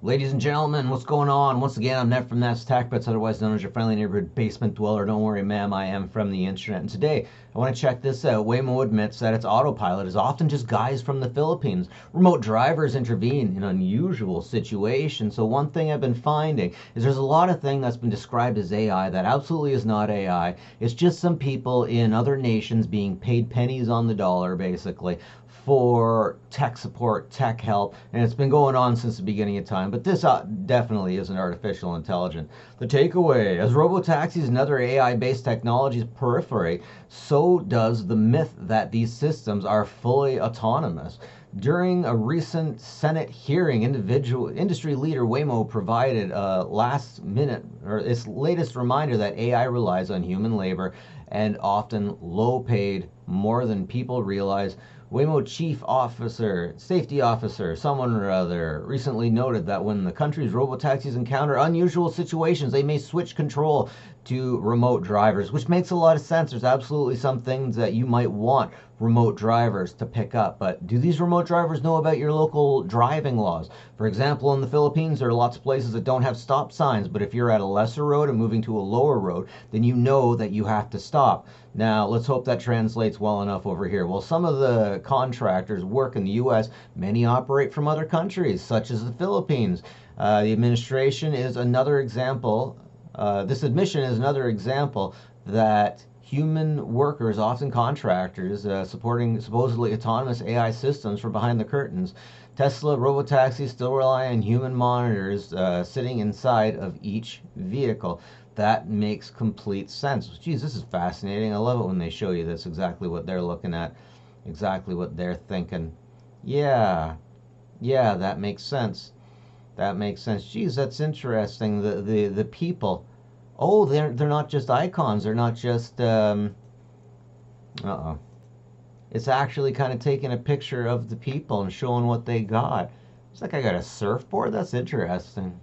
Ladies and gentlemen, what's going on? Once again, I'm Ned from That's TechBits, otherwise known as your friendly neighborhood basement dweller. Don't worry, ma'am, I am from the internet. And today, I want to check this out. Waymo admits that its autopilot is often just guys from the Philippines. Remote drivers intervene in unusual situations. So one thing I've been finding is there's a lot of things that's been described as AI that absolutely is not AI. It's just some people in other nations being paid pennies on the dollar, basically, for tech support, tech help, and it's been going on since the beginning of time. But this definitely isn't artificial intelligence. The takeaway: as robotaxis and other AI-based technologies proliferate, so does the myth that these systems are fully autonomous. During a recent Senate hearing, industry leader Waymo provided a last minute or its latest reminder that AI relies on human labor and often low paid, more than people realize. Waymo chief officer, safety officer, someone or other, recently noted that when the country's robotaxis encounter unusual situations, they may switch control to remote drivers, which makes a lot of sense. There's absolutely some things that you might want remote drivers to pick up, but do these remote drivers know about your local driving laws? For example, in the Philippines, there are lots of places that don't have stop signs, but if you're at a lesser road and moving to a lower road, then you know that you have to stop. Now, let's hope that translates well enough over here. Well, some of the contractors work in the U.S., many operate from other countries, such as the Philippines. The administration is another example. This admission is another example that human workers, often contractors, supporting supposedly autonomous AI systems from behind the curtains. Tesla robotaxis still rely on human monitors sitting inside of each vehicle. That makes complete sense. Geez, this is fascinating. I love it when they show you this, exactly what they're looking at, exactly what they're thinking. Yeah, yeah, that makes sense. That makes sense. Geez, that's interesting. The people. Oh, they're not just icons. They're not just uh-oh. It's actually kind of taking a picture of the people and showing what they got. It's like I got a surfboard. That's interesting.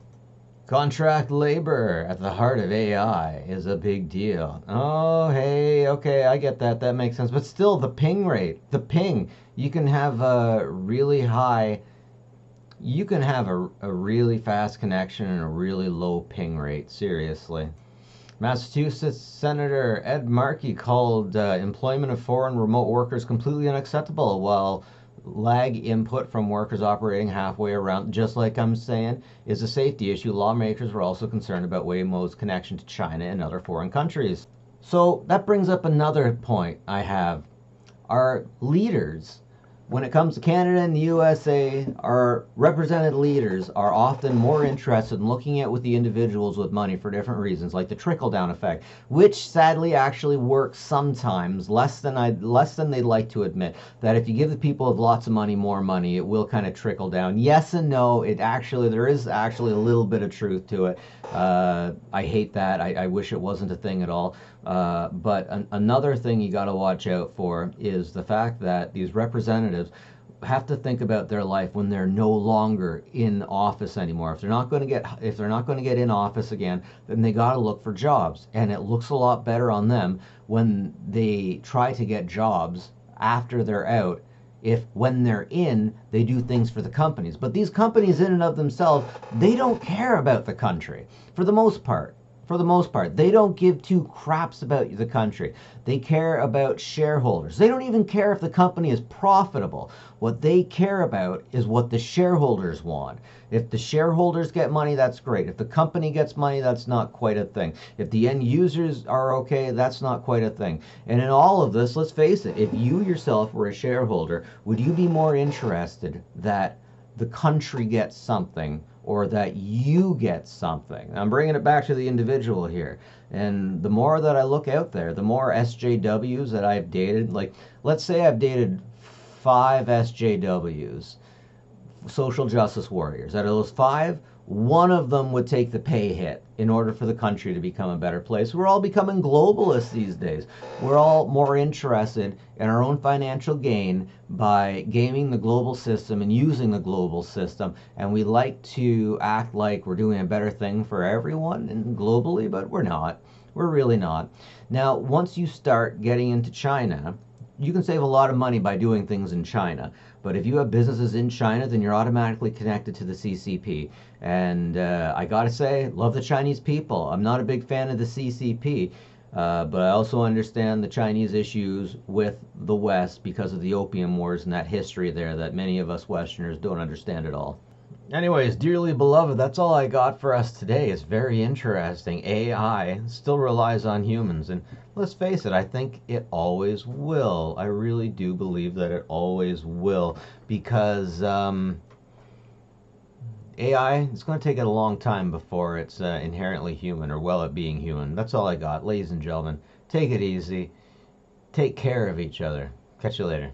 Contract labor at the heart of AI is a big deal. Oh, hey, okay, I get that. That makes sense. But still, the ping rate, the ping, you can have a really high, you can have a really fast connection and a really low ping rate. Seriously. Massachusetts Senator Ed Markey called employment of foreign remote workers completely unacceptable, while lag input from workers operating halfway around, just like I'm saying, is a safety issue. Lawmakers were also concerned about Waymo's connection to China and other foreign countries. So that brings up another point I have. Our leaders, when it comes to Canada and the USA, our represented leaders are often more interested in looking at with the individuals with money for different reasons, like the trickle-down effect, which sadly actually works sometimes, less than they'd like to admit. That if you give the people with lots of money more money, it will kind of trickle down. Yes and no. There is actually a little bit of truth to it. I hate that. I wish it wasn't a thing at all. But another thing you got to watch out for is the fact that these representatives have to think about their life when they're no longer in office anymore. If they're not going to get in office again, then they got to look for jobs, and it looks a lot better on them when they try to get jobs after they're out. If when they're in, they do things for the companies. But these companies in and of themselves, they don't care about the country for the most part. They don't give two craps about the country. They care about shareholders. They don't even care if the company is profitable. What they care about is what the shareholders want. If the shareholders get money, that's great. If the company gets money, that's not quite a thing. If the end users are okay, that's not quite a thing. And in all of this, let's face it, if you yourself were a shareholder, would you be more interested that the country gets something or that you get something? I'm bringing it back to the individual here. And the more that I look out there, the more SJWs that I've dated, like let's say I've dated 5 SJWs, social justice warriors. Out of those 5, one of them would take the pay hit in order for the country to become a better place. We're all becoming globalists these days. We're all more interested in our own financial gain by gaming the global system and using the global system. And we like to act like we're doing a better thing for everyone and globally, but we're not. We're really not. Now, once you start getting into China, you can save a lot of money by doing things in China. But if you have businesses in China, then you're automatically connected to the CCP. And I gotta say, love the Chinese people. I'm not a big fan of the CCP, but I also understand the Chinese issues with the West because of the Opium Wars and that history there that many of us Westerners don't understand at all. Anyways, dearly beloved, that's all I got for us today. It's very interesting. AI still relies on humans, and let's face it, I think it always will. I really do believe that it always will, because AI, it's going to take it a long time before it's inherently human or well at being human. That's all I got. Ladies and gentlemen, take it easy. Take care of each other. Catch you later.